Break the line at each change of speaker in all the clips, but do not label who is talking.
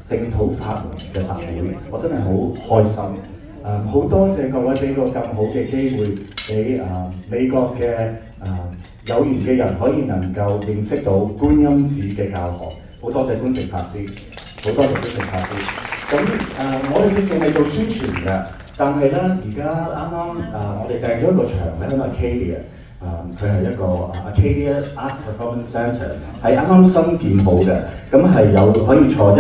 淨土法門嘅法會，我真係好開心。好多謝各位俾個咁好嘅機會，俾美國嘅有緣嘅人可以能夠認識到觀音寺嘅教學。好多謝觀誠法師，好多謝觀誠法師。咁我哋仲係做宣傳嘅，但係咧而家啱啱我哋訂咗一個場咧喺 Arcadia。佢係一個 Arcadia Art Performance Centre， 係啱啱新建好嘅，咁係有可以坐1500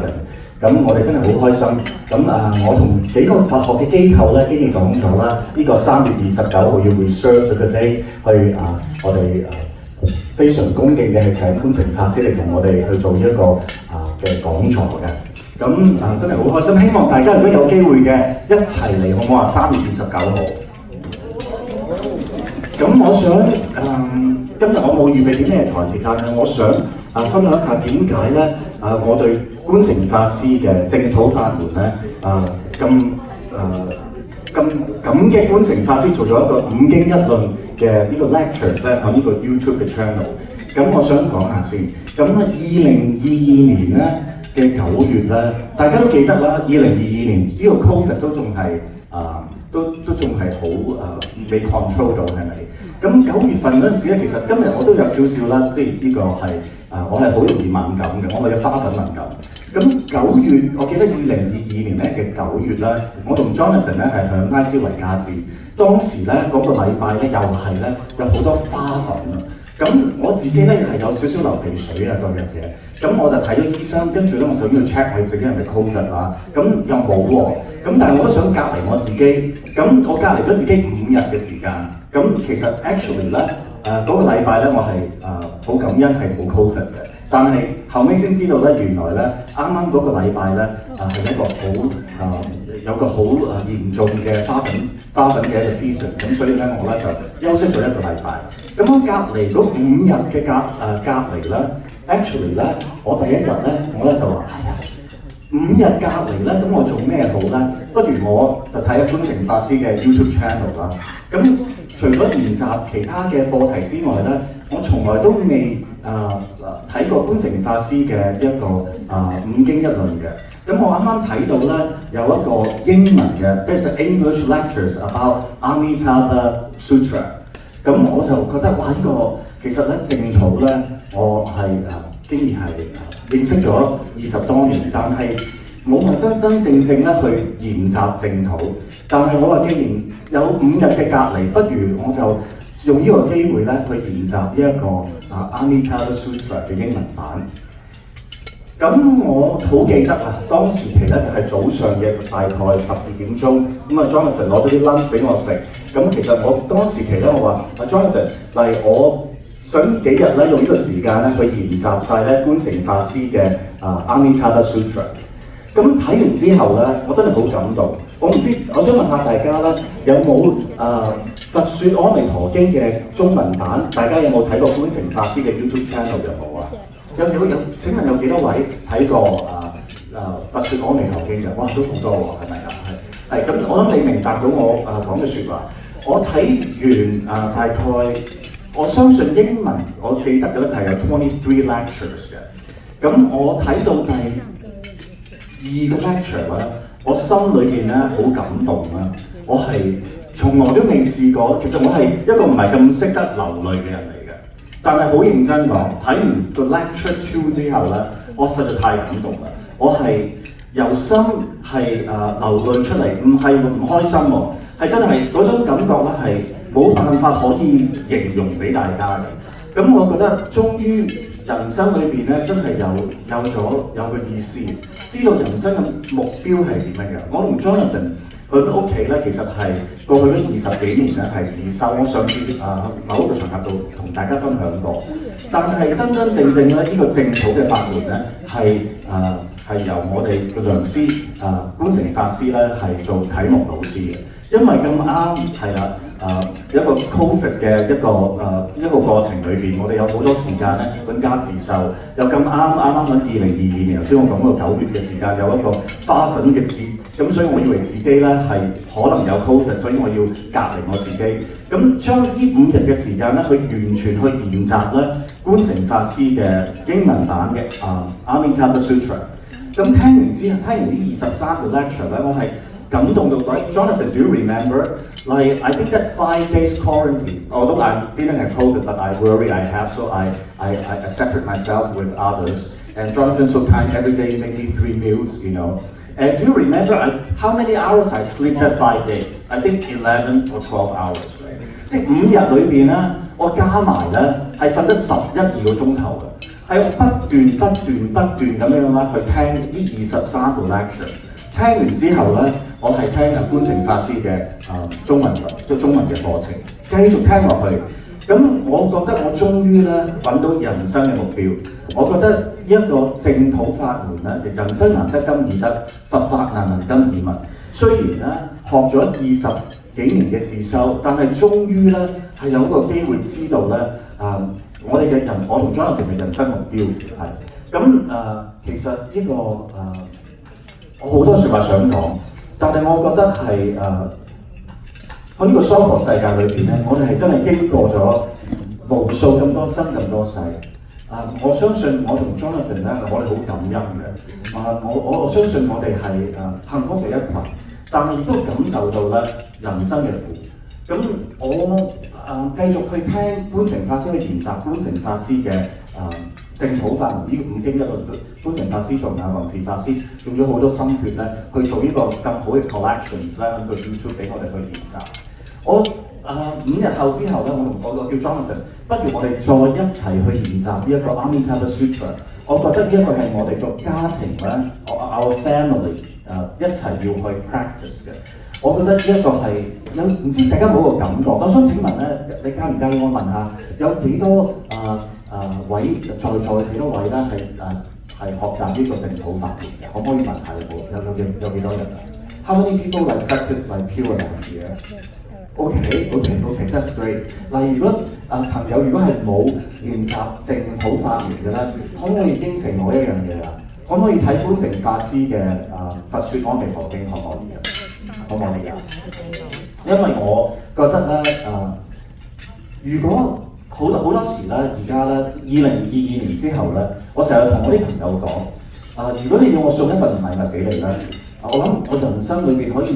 人，咁我哋真係好開心。咁我同幾個法學嘅機構咧，經已講咗啦，呢個3月29號要 reserve 咗個 day 去我哋非常恭敬嘅係請觀誠法師嚟同我哋去做一個嘅講座嘅。咁真係好開心，希望大家如果有機會嘅一齊嚟，好唔好啊？3月29號。咁我想今日我冇預備啲咩台詞，但係我想分享一下點解咧我對觀誠法師嘅淨土法門咧咁感激觀誠法師做咗一個五經一論嘅呢個 lectures 咧喺呢個 YouTube 嘅 channel。咁我想講下先。咁2022年咧嘅9月咧，大家都記得啦。2022年呢個 Covid 都仲係都仲係好未 control 到，係咪？咁9月份嗰陣時咧，其實今日我都有少少啦，即係呢個係我係好容易敏感嘅，我係有花粉敏感。咁9月，我記得2022年咧嘅9月咧，我同 Jonathan 咧係響拉斯維加斯，當時咧嗰個禮拜咧又係咧有好多花粉啊。咁我自己咧係有少少流鼻水啊嗰樣嘢，咁我就睇咗醫生，跟住咧我就要 check 我自己係咪 Covid 啦，咁又冇喎，咁但係我都想隔離我自己，咁我隔離咗自己5日嘅時間，咁其實 actually 咧嗰個禮拜咧我係好感恩係冇 Covid 嘅，但係後尾先知道咧原來咧啱啱嗰個禮拜咧係一個好有個好嚴重嘅花粉嘅一個 season， 咁所以咧我咧就休息咗1個禮拜。咁我隔離嗰5日嘅隔離咧 ，actually 咧，我第一日咧，我咧就話：哎呀，5日隔離咧，咁我做咩好咧？不如我就睇下觀誠法師嘅 YouTube channel 啦。咁除咗研習其他嘅課題之外咧，我從來都未睇過觀誠法師嘅一個五經一論嘅。咁我啱啱睇到咧有一個英文嘅 ，there's English lectures about Amitabha Sutra。咁我就覺得哇！呢個其實咧淨土咧，我係竟然係認識咗20多年，但係冇話真正咧去研習淨土。但係我話既然有5日嘅隔離，不如我就用呢個機會咧去研習呢一個Amitabha Sutra 嘅英文版。咁我好記得當時期咧就係早上嘅大概12點鐘，咁Jonathan 攞咗啲 lunch 俾我食。咁其實我當時期咧，我話Jonathan，嚟我想幾日咧用呢個時間咧去研習晒咧觀誠法師嘅Amitabha Sutra。咁睇完之後咧，我真係好感動。我想問下大家咧，有冇佛說阿彌陀經嘅中文版？大家有冇睇過觀誠法師嘅 YouTube channel 有冇啊？有，請問有幾多位睇過佛說阿彌陀經嘅？哇，都好多喎，係咪啊？係咁，我諗你明白到我講嘅説話。我睇完大概，我相信英文我記得嘅咧就係有23 lectures 嘅。咁我睇到第2個 lecture 咧，我心裏邊咧好感動啦。我係從來都未試過，其實我係一個唔係咁識得流淚嘅人嚟嘅。但係好認真講，睇完個 lecture 2之後咧，我實在太感動啦！我係由心係流淚出嚟，唔係唔開心喎，係真係嗰種感覺咧係冇辦法可以形容俾大家嘅。咁我覺得終於人生裏邊咧，真係有個意思，知道人生嘅目標係點樣嘅。我同 Jonathan 佢屋企咧，其實係過去嗰20幾年咧係自修。我上次某一個場合度同大家分享過。但係真正咧，呢個淨土嘅法門咧係由我哋嘅良師觀誠法師咧係做啟蒙老師嘅。因為咁啱係啦，一個 Covid 嘅一個過程裏邊，我哋有好多時間咧揾家自修，又咁啱喺2022年，頭先我講過9月嘅時間有一個花粉嘅節，咁所以我以為自己咧係可能有 Covid，所以我要隔離我自己。咁將呢5日嘅時間咧，去完全去研習咧觀誠法師嘅英文版嘅Amitabha Sutra。咁聽完呢23個 lecture 咧，我係感動到鬼。Jonathan, do you remember? Like I think that 5 days quarantine. Although I didn't have COVID, but I worry I have, so I separate myself with others. And Jonathan's so kind every day, maybe 3 meals, you know. And do you remember how many hours I sleep that 5 days? I think 11 or 12 hours, right? 即係5日裏邊咧，我加埋咧係瞓得11-12個鐘頭嘅，係我不斷咁樣啦去聽呢23個 lecture。聽完之後咧，我係聽觀誠法師嘅中文嘅課程，繼續聽落去。咁我覺得我終於咧揾到人生嘅目標。我覺得一個正統法門咧，人生難得今已得，佛法難能今已聞。雖然咧學咗20幾年嘅自修，但係終於咧係有一個機會知道咧我同 Jonathan 嘅人生目標係咁其實呢個我好多説話想講，但係我覺得係喺呢個娑婆世界裏邊咧，我哋係真係經過咗無數咁多生咁多世。我相信我同 Jonathan 咧，我哋好感恩嘅。我相信我哋係幸福嘅一群，但係亦都感受到咧人生嘅苦。咁我繼續去聽觀誠法師去研習觀誠法師嘅正統法門呢5經一律。觀誠法師同宏慈法師用咗好多心血咧，去做呢個更好嘅 collections 咧喺個 YouTube 俾我哋去研習。我5日後之後咧，我同我叫 Jonathan， 不如我哋再一齊去研習呢一個 Amitabha Sutra。我覺得呢一個係我哋個家庭咧 ，our family 一齊要去 practice 嘅。我覺得呢一個係唔知大家冇個感覺。我想請問咧，你介唔介意我問下，有幾多位在座嘅幾多位咧係學習呢個正統法門嘅？可唔可以問下有幾多人啊 ？How many people like practice like Pure Land here? Okay, that's great。嗱，如果朋友如果係冇練習正統法門嘅咧，可唔可以應承我一樣嘢啊？可唔可以睇觀誠法師嘅佛說阿彌陀經可唔可以啊？可唔可以啊？因為我覺得咧如果好多時咧，而家咧2022年之後咧，我成日同我啲朋友講如果你要我送一份禮物俾你咧，我諗我人生裏邊可以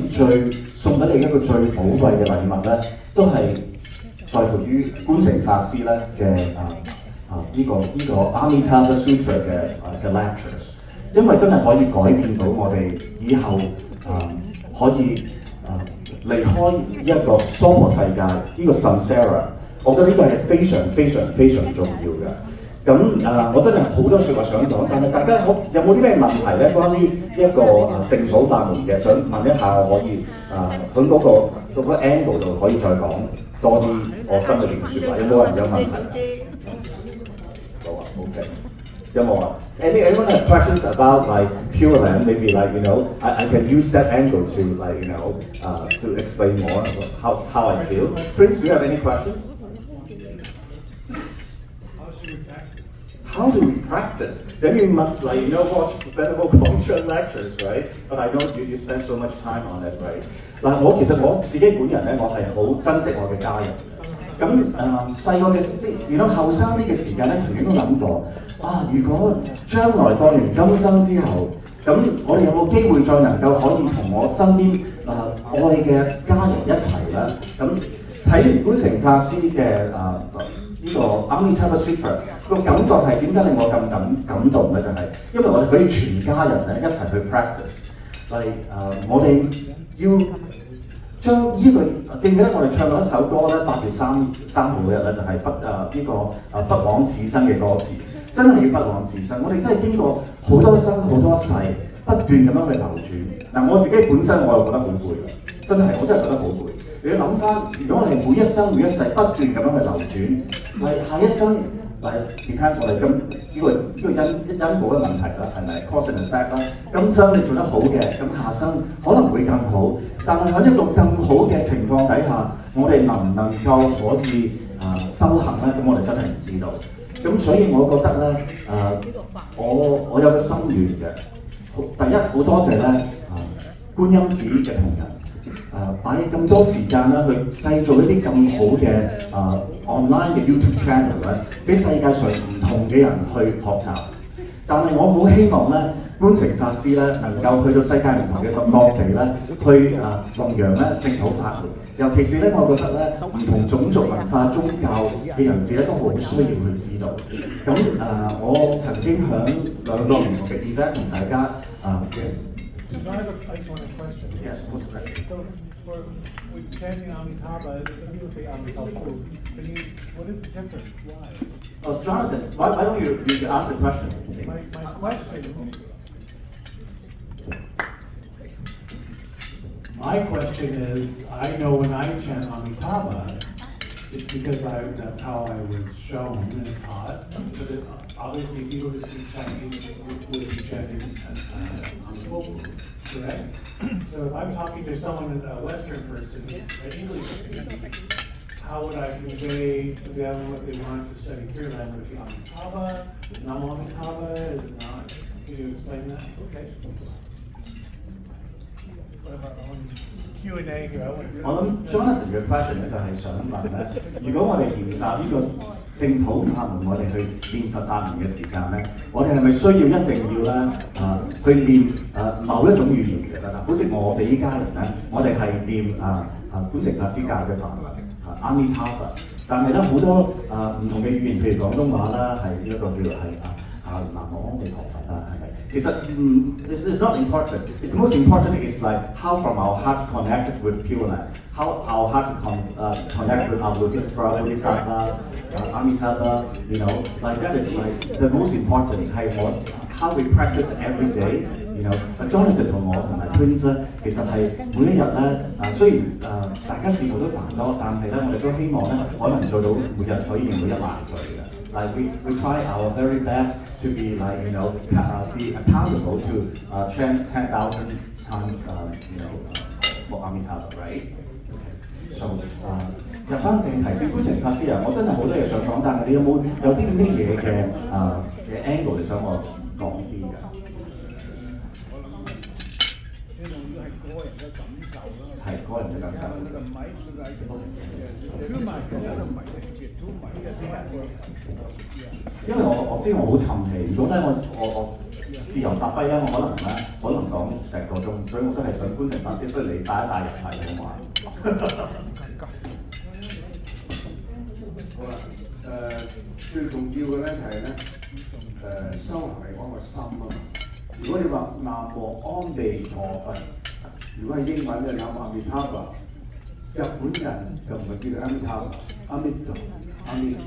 送俾你一個最寶貴嘅禮物咧，都係在乎於觀誠法師咧嘅呢個 Amitabha Sutra 嘅 lectures， 因為真係可以改變到我哋以後可以離開一個娑婆世界呢個 samsara， 我覺得呢個係非常重要嘅。咁我真係好多説話想講，但係大家有冇啲咩問題咧？關於一個正統法門嘅，想問一下，我可以喺嗰個 angle 度可以再講多啲我心裏邊嘅説話。有冇人有問題？好啊 ，OK。有冇啊？Anyone have questions about like Pure Land? Maybe like I can use that angle to like to explain more about how I feel. Prince, do you have any questions? How do we practice? Then you must watch Venerable Gongchen lectures, right? But I know you spend so much time on it, right? 嗱，其實我自己本人咧，我係好珍惜我嘅家人。咁細個嘅後生啲嘅時間咧，曾經都諗過如果將來過完今生之後，咁我哋有冇機會再能夠可以同我身邊愛嘅家人一齊咧？咁睇完觀誠法師嘅呢個 Amitabha Sutra 個感覺係點解令我咁感動咧？就係因為我哋可以全家人咧一齊去 practice， 我哋要將呢個記唔記得我哋唱過一首歌咧？8月3號嗰日咧就係不枉此生嘅歌詞，真係要不枉此生。我哋真係經過好多生好多世，不斷咁樣去流轉。我自己本身我又覺得好攰啦，我真係覺得好攰。你要諗翻，如果我哋每一生每一世不斷咁樣去流轉，下一生depends 我哋呢個因果嘅問題啦，係咪 cause and effect 啦？今生你做得好嘅，咁下生可能會更好。但係喺一個更好嘅情況底下，我哋能唔能夠可以修行咧？咁我哋真係唔知道。咁所以我覺得咧，我有個心願嘅。第一好多謝咧觀音寺嘅同仁。擺咁多時間咧去製造一啲咁好嘅online 嘅 YouTube channel 咧，俾世界上唔同嘅人去學習。但係我好希望咧，觀誠法師咧能夠去到世界唔同嘅各地咧，去弘揚咧正統法門。尤其是咧，我覺得咧唔同種族文化、宗教嘅人士咧都好需要去知道。咁我曾經響兩個唔同嘅 event 同大家
So I just want a question.
Yes, what's the question?
So with chanting Amitabha, some people say Amitabha. What is the difference? Why?
Jonathan, why don't you ask the question?
My question is, I know when I chant Amitabha, it's because that's how I was shown and taught. But obviously, people who speak Chinese would be chanting Amitabha, correct? So if I'm talking to someone, a Western person, who's an English speaker, how would I convey to them what they want to study here? Would it be Amitabha? Namo Amitabha? Is it not? Can you explain that? Okay. What about Q&A here?
我諗 Jonathan 嘅 question 咧就係想問咧，如果我哋研習呢個正統法門，我哋去練佛法門嘅時間咧，我哋係咪需要一定要咧去練某一種語言嘅咧？好似我哋依家人咧，我哋係練觀誠法師教嘅法門Amitabha， 但係咧好多唔同嘅語言，譬如廣東話啦，係一個叫做係南無阿彌陀佛啦，係咪？其實this is not important. It's most important is like how from our heart connected with Pure Land, how our heart connect with our Bodhisattva, Amitabha, you know, like that is like the most important. 係我 how we practice every day. You know, Jonathan 同我同埋 Prince 咧，其實係每一日咧雖然大家事務都煩多，但係咧我哋都希望咧可能做到每日可以練到1萬句嘅。Like we try our very best to be like be accountable to chant 10,000 times for Amitabha, right? Okay. So 入翻正題先，觀誠法師啊，我真係好多嘢想講，但係你有啲咩嘢嘅angle 你想我講啲㗎？係個人嘅感受。因為我知我好沉氣，如果咧我自由發揮咧，我可能講成個鐘，所以我都係想觀誠法師，不如你帶一帶人睇好嘛？
好啦，最重要嘅咧就係咧修行嚟講個心啊嘛。如果你話南無阿彌陀佛，如果係英文咧，南無阿彌陀佛，日本人就唔係叫阿彌陀佛，阿彌陀，阿彌陀。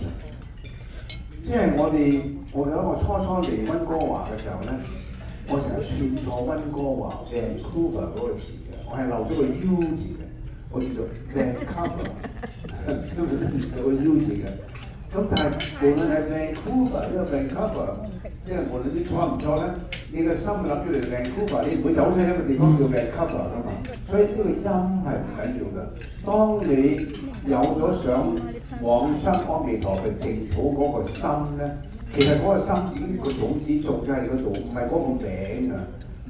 即係我記得我初嚟溫哥華嘅時候咧，我成日串錯溫哥華 Vancouver 嗰個字嘅，我係漏咗個 U 字嘅，我叫做 Vancouver， 根本有個 U 字嘅。咁但係無論係 Vancouver 呢個 Vancouver， 即係無論你錯唔錯咧，你個心諗住嚟 Vancouver， 你唔會走出一個地方叫 Vancouver 㗎嘛。所以呢個音係唔緊要嘅。當你有咗想往生阿彌陀佛淨土嗰個心咧，其實嗰個心已經個種子種咗喺嗰度，唔係嗰個名啊。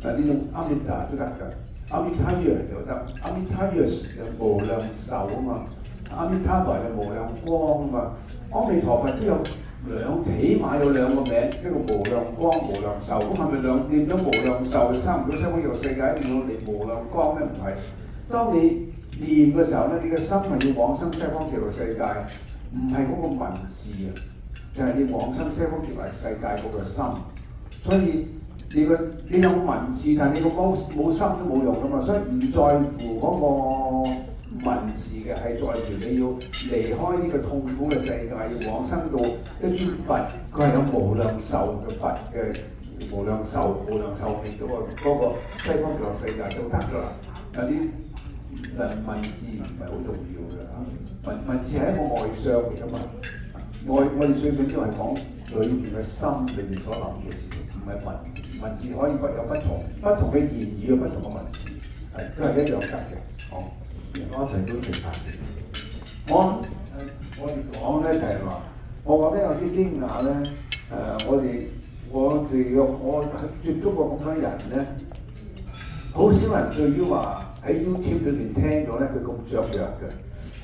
嗱，呢種阿彌陀都得㗎，阿彌陀藥就得，阿彌陀藥就無量壽啊嘛。阿彌陀佛就無量光啊嘛，阿彌陀佛都有起碼有兩個名，一個無量光、無量壽。咁係咪念咗無量壽差唔多西方極樂世界要嚟無量光咧？唔係。當你念嘅時候咧，你嘅心係要往生西方極樂世界，唔係嗰個文字啊，就係你往生西方極樂世界嗰個心。所以你有文字，但係你個冇心都冇用噶嘛。所以唔在乎嗰個文字嘅，係在乎你要離開呢個痛苦嘅世界，要往生到一尊佛，佢係有無量壽嘅佛嘅無量壽命嗰個西方極樂世界都得㗎啦。有啲文字唔係好重要嘅嚇，文字係一個外相嚟㗎嘛。我哋最緊要係講裏邊嘅心裏邊所諗嘅事，唔係文字。文字可以有不同嘅言語，有不同嘅文字，係都係一樣得嘅。好，
多謝觀誠法師。
我哋講咧就係話，我覺得有啲驚訝咧。我接觸過咁多人咧，好少人對於話喺 YouTube 裏邊聽咗咧，佢咁雀躍嘅。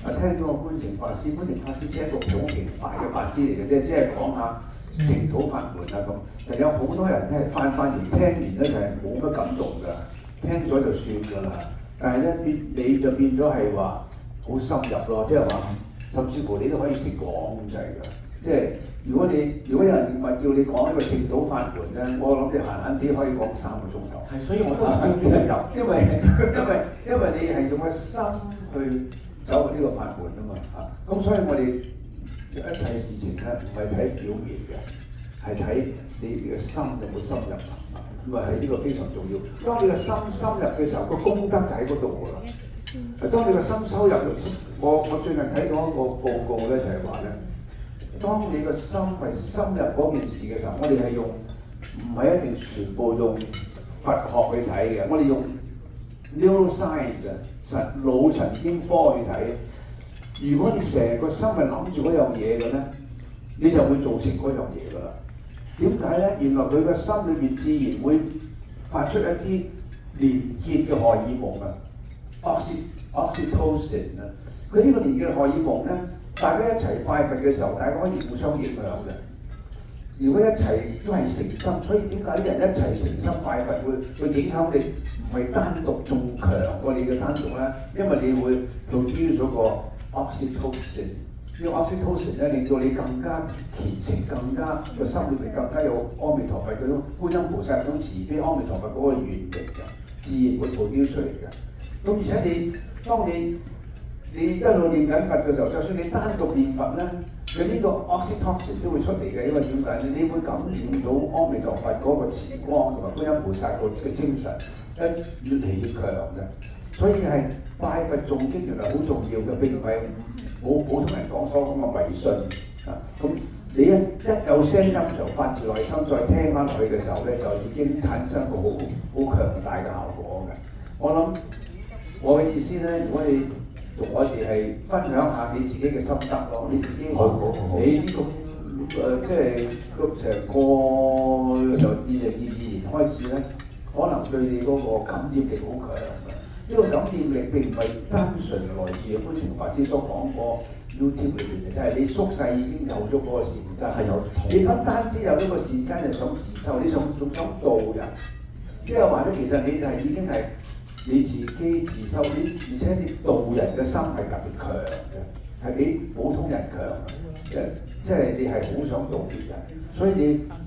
聽咗個觀誠法師，觀誠法師只係一個好平凡嘅法師嚟嘅啫，即係講下淨土法門啊咁，就有好多人咧翻嚟聽完咧就係冇乜感動㗎，聽咗就算㗎啦。但係咧你就變咗係話好深入咯，即係話甚至乎你都可以識講咁滯㗎。即係如果有人話叫你講一個淨土法門咧，我諗你閒閒啲可以講3個鐘頭。
係，所以我都唔知邊日入，
因為你係用個心去走呢個法門啊嘛嚇，咁所以我哋一切事情咧唔係睇表面嘅，係睇你嘅心有冇深入啊，咁啊係呢個非常重要。當你嘅心深入嘅時候，個功德就喺嗰度㗎啦。當你嘅心收入，我最近睇到一個報告咧，就係話咧，當你個心係深入嗰件事嘅時候，我哋係用唔係一定全部用佛學去睇嘅，我哋用 neuroscience 腦神經科去睇。如果你成個心係諗住嗰樣嘢嘅咧，你就會做成嗰樣嘢㗎啦。點解咧？原來佢個心裏邊自然會發出一啲連結嘅荷爾蒙啊 ，oxytocin 啊。佢呢個連結嘅荷爾蒙咧，大家一齊拜佛嘅時候，大家可以互相影響嘅。如果一齊都係誠心，所以點解啲人一齊誠心拜佛會影響你？唔係單獨仲強過你嘅單獨咧，因為你會produce咗個 oxytocin。呢個 oxytocin 咧令到你更加虔誠，更加個心裏邊更加有阿彌陀佛嗰種觀音菩薩嗰種慈悲，阿彌陀佛嗰個願力嘅，自然會 produce 出嚟嘅。咁而且當你一路念緊佛嘅時候，就算你單獨念佛咧，佢呢個 oxytocin 都會出嚟嘅，因為點解？你會感染到阿彌陀佛嗰個慈光同埋觀音菩薩個嘅精神，越嚟越強嘅。所以係拜佛誦經原來好重要嘅，並唔係冇普通人講所講嘅迷信啊。咁你一有聲音就發自內心，再聽翻落去嘅時候咧，就已經產生個好強大嘅效果嘅。我諗我嘅意思咧，如果你同我哋係分享下你自己嘅心得咯，你自己你呢個即係成個由2022年開始咧，可能對你嗰個感染力好強嘅。呢個感染力並唔係單純來自觀誠法師所講過 YouTube 裏邊嘅，就係你宿世已經有咗嗰個時間，係有。你不單止有呢個時間，就想自修，你仲想度人，即係話咧，其實你就係已經係你自己自修，而且你度人嘅心係特別強嘅，係比普通人強嘅，即係你係好想度別人，所以你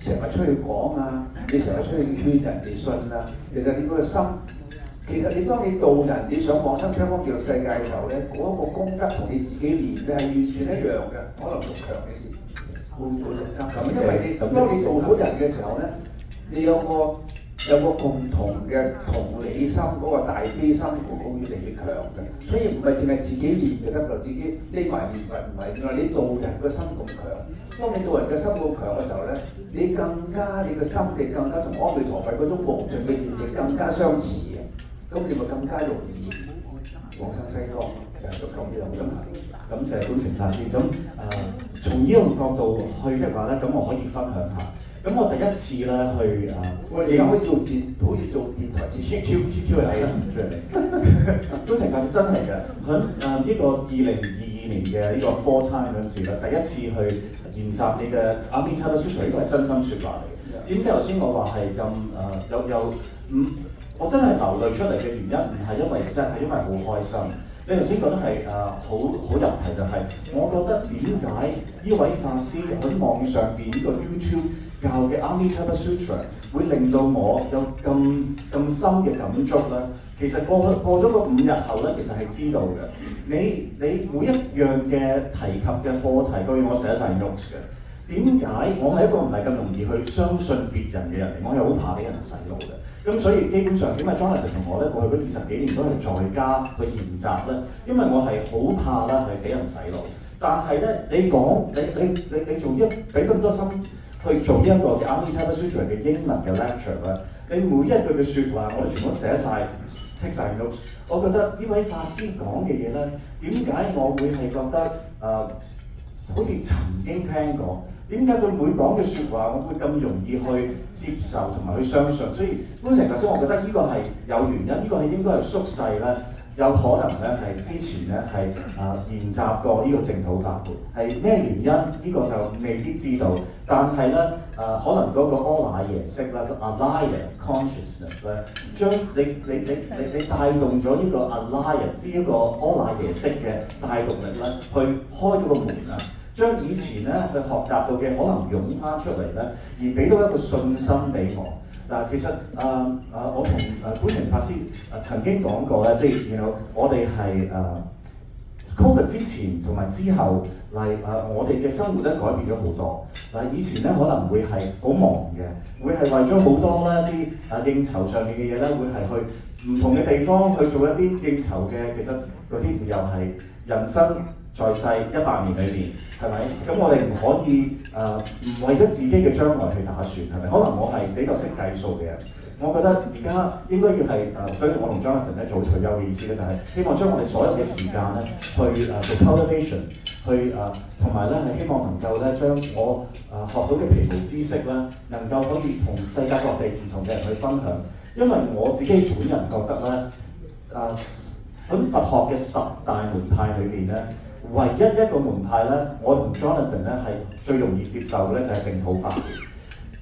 成日出去講啊，你成日出去勸人哋信啊，其實你嗰個心。其實你當你度人，你想往生西方極樂世界嘅時候咧，嗰個功德同你自己練嘅係完全一樣嘅，可能仲強嘅先會更加咁。因為你當你度到人嘅時候咧，你有個共同嘅同理心，嗰個大悲心會越嚟越強嘅。所以唔係淨係自己練就得㗎，自己匿埋念佛唔係。原來你度人個心咁強，當你度人嘅心咁強嘅時候咧，你個心力更加同阿彌陀佛嗰種無盡嘅願力更加相似嘅。咁你咪更加容易往生西方，就係咁樣。
感謝觀誠法師。咁從呢個角度去嘅話咧，咁我可以分享下。咁我第一次咧去
我哋而家可以做電台節目
QQ 係啦，出嚟。觀誠法師真係嘅，喺呢個2022年嘅呢個 Fall Time 嗰陣時咧，第一次去研習你嘅阿彌陀書隨，呢個係真心説話嚟嘅。點解頭先我話係咁我真係流淚出嚟嘅原因，唔係因為 sad， 係因為好開心。你頭先覺得係好入題，就係我覺得點解呢位法師喺網上邊呢個 YouTube 教嘅 Amitabha Sutra 會令到我有咁深嘅感觸咧？其實過咗個5日後咧，其實係知道嘅。你每一樣嘅提及嘅課題，當然我寫晒 notes 嘅。點解我係一個唔係咁容易去相信別人嘅人嚟？我係好怕俾人洗腦嘅。咁所以基本上點解 Jonathan 同我咧過去嗰20幾年都係在家去研習咧？因為我係好怕咧係俾人洗腦。但係咧，你做俾咁多心去做呢一個嘅 Amitabha Sutra 嘅英文嘅 lecture 咧，你每一句嘅説話我哋全部寫晒 take 晒 notes。我覺得呢位法師講嘅嘢咧，點解我會係覺得好似曾經聽過？點解佢每講嘅説話，我會咁容易去接受同埋去相信？所以觀誠頭先，我覺得呢個係有原因，呢個係應該係宿世咧有可能咧係之前咧係研習過呢個淨土法門，係咩原因？呢個就未必知道。但係咧可能嗰個阿賴耶識啦，個 Alaya consciousness 咧，將你帶動咗呢個 Alaya， 即係一個阿賴耶識嘅帶動力咧，去開咗個門啊！將以前咧去學習到嘅可能湧翻出嚟咧，而俾到一個信心俾我。嗱，其實我同觀明法師曾經講過咧，即係我哋係Covid 之前同埋之後我哋嘅生活咧改變咗好多。以前咧可能會係好忙嘅，會係為咗好多咧啲應酬上面嘅嘢咧，會係去唔同嘅地方去做一啲應酬嘅，其實嗰啲又係人生在世100年裏邊，係咪？咁我哋唔可以唔為咗自己嘅將來去打算，係咪？可能我係比較識計數嘅人。我覺得而家應該要係所以我同 Jonathan 咧做退休嘅意思咧，就係希望將我哋所有嘅時間咧去做 cultivation， 去同埋咧係希望能夠咧將我學到嘅皮毛知識咧，能夠可以同世界各地唔同嘅人去分享。因為我自己本人覺得咧，喺佛學嘅10大門派裏邊咧，唯一一個門派咧，我同 Jonathan 咧係最容易接受嘅咧，就係淨土法門。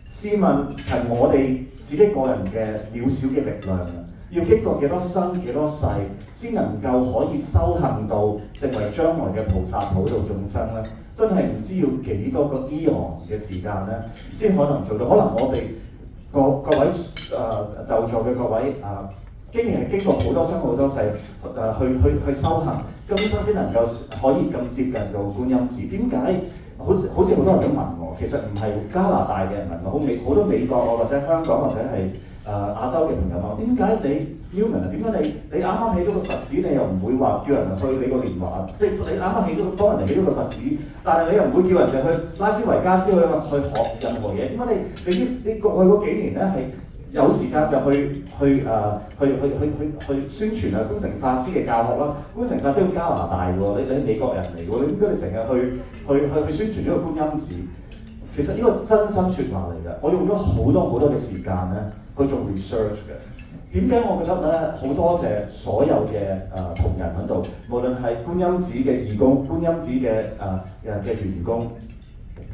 試問係我哋自己個人嘅渺小嘅力量啊，要經過幾多生幾多世，先能夠可以修行到成為將來嘅菩薩普度眾生咧？真係唔知要幾多個 eon 嘅時間咧，先可能做到。可能我哋各位就座嘅各位竟然係經過好多生好多世去修行，今生先能夠可以咁接近到觀音寺。點解？好似好多人都問我，其實唔係加拿大嘅人問我，好多美國或者香港或者係亞洲嘅朋友問我，點解你 Newman 啊？點解你啱啱起咗個佛寺，你又唔會話叫人去你個蓮華？即係你啱啱起咗幫人哋起咗個佛寺，但係你又唔會叫人哋去拉斯維加斯去學任何嘢？點解你過去嗰幾年咧係有時間就去宣傳觀誠法師嘅教學啦？觀誠法師喺加拿大喎，你係美國人嚟喎，你點解你成日去宣傳呢個觀音寺？其實呢個真心説話嚟嘅，我用咗好多嘅時間咧去做 research 嘅。點解我覺得咧好多謝所有嘅同仁喺度，無論係觀音寺嘅義工、觀音寺嘅員工，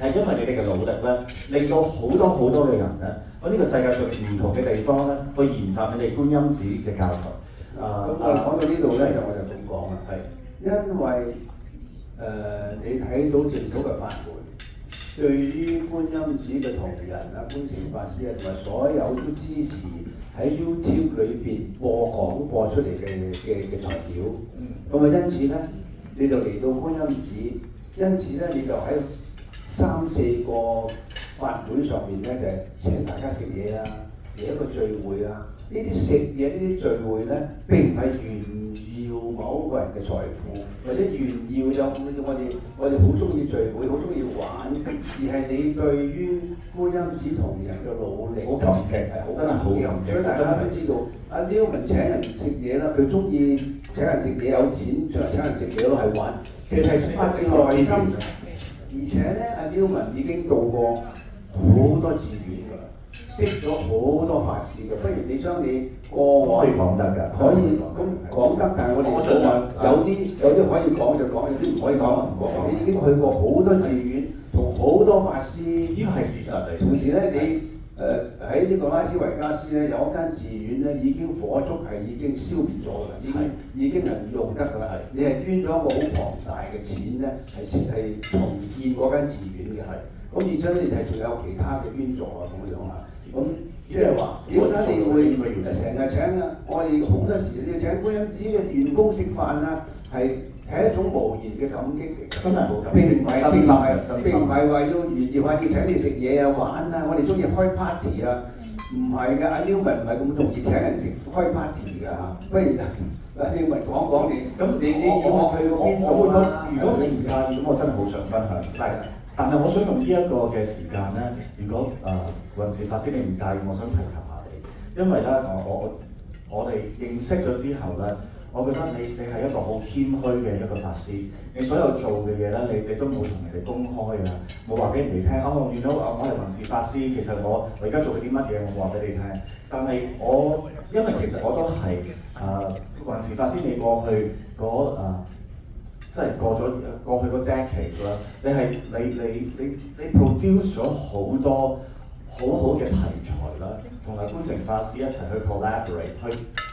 係因為你哋嘅努力咧，令到好多嘅人咧喺呢個世界上唔同嘅地方咧去研習你哋觀音寺嘅教材。
咁我講到呢度咧，我就咁講啦，係因為你睇到淨土嘅法門，對於觀音寺嘅同仁啊、觀誠法師啊，同埋所有都支持喺 YouTube 裏邊廣播出嚟嘅材料，咁因此咧，你就嚟到觀音寺，因此咧你就喺3-4個法會上面咧，就係請大家食嘢啊，嚟一個聚會啊。呢啲食嘢、呢啲聚會咧，並唔係炫耀某個人嘅財富，或者炫耀有我哋好中意聚會、好中意玩，而係你對於觀音寺同仁嘅努力，
好感激，真係好感激。
所以大家都知道，阿 Newman 請人食嘢啦，佢中意請人食嘢，有錢出嚟請人食嘢都係玩，其實係發自內心。而且咧，阿 Newman 已經到過好多寺院㗎啦，識咗好多法師㗎。不如你將你過往
可以講得㗎，
可以咁講得，但係我哋冇話有啲可以講就講，有啲唔可以講唔講。你已經去過好多寺院，同好多法師，
呢個係事實嚟。
同時咧，你喺呢個拉斯維加斯咧，有一間寺院咧已經火燭係已經消滅咗㗎啦，已經係唔用得㗎啦。你係捐咗一個好龐大嘅錢咧，係重建嗰間寺院嘅。咁而且你係仲有其他嘅捐助啊咁樣啊。咁即係話點解你會成日請啊？我哋好多時要請觀音寺嘅員工食飯啊，係一種無言嘅感激嚟嘅，
真係好感激，
並唔係話要炫耀話要請你食嘢啊玩啊，我哋中意開 party 啊，唔係嘅，阿 Newman 唔係咁容易請人食開 party 㗎嚇，不如阿 Newman 講你，咁你要我去過邊度啊？
如果你唔介意，咁我真係好想分享。但係我想用呢一個嘅時間咧，如果雲慈法師你唔介意，我想提及下你，因為咧我哋認識咗之後咧。我覺得你係一個好謙虛嘅一個法師，你所有做嘅嘢咧，你都冇同人哋公開啊，冇話俾人哋聽。哦，原來我係雲慈法師，其實我而家做緊啲乜嘢，我冇話俾你聽。但係因為其實我都係雲雲慈法師你過去即係過去個 decade 啦，你 produce 咗好多好好嘅題材啦，同埋觀誠法師一齊去 collaborate，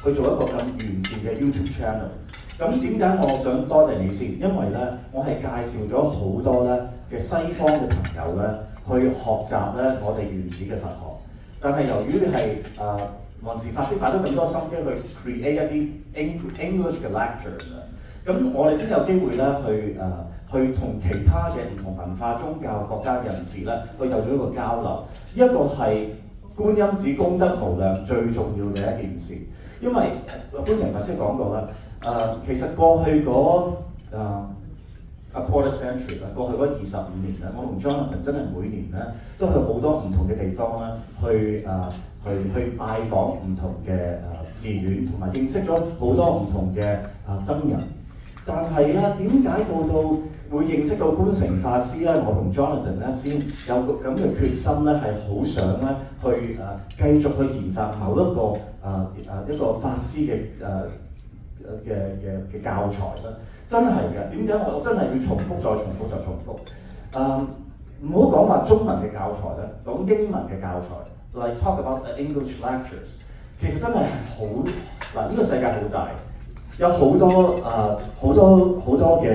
去做一個咁完善嘅 YouTube channel。咁點解我想多謝你先？因為咧，我係介紹咗好多咧嘅西方嘅朋友咧去學習咧我哋原始嘅佛學，但係由於係雲慈法師擺咗咁多心機去 create 一啲 English 嘅 lectures 啊，咁我哋先有機會咧去同其他嘅唔同文化、宗教國家嘅人士咧去有咗一個交流，一個係觀音寺功德無量最重要嘅一件事，因為觀誠法師講過啦。其實過去嗰a quarter century 啦，過去嗰25年咧，我同 Jonathan 真係每年咧都去好多唔同嘅地方啦，去拜訪唔同嘅寺院，同埋認識咗好多唔同嘅僧人。但係咧，點解到會認識到觀誠法師咧？我同 Jonathan 咧先有個咁嘅決心咧，係好想咧去繼續去研習某一個法師嘅教材啦，真係嘅。點解我真係要重複再重複再重複？唔好講話中文嘅教材咧，講英文嘅教材 ，like talk about English lectures， 其實真係好嗱，呢個世界好大，有好多嘅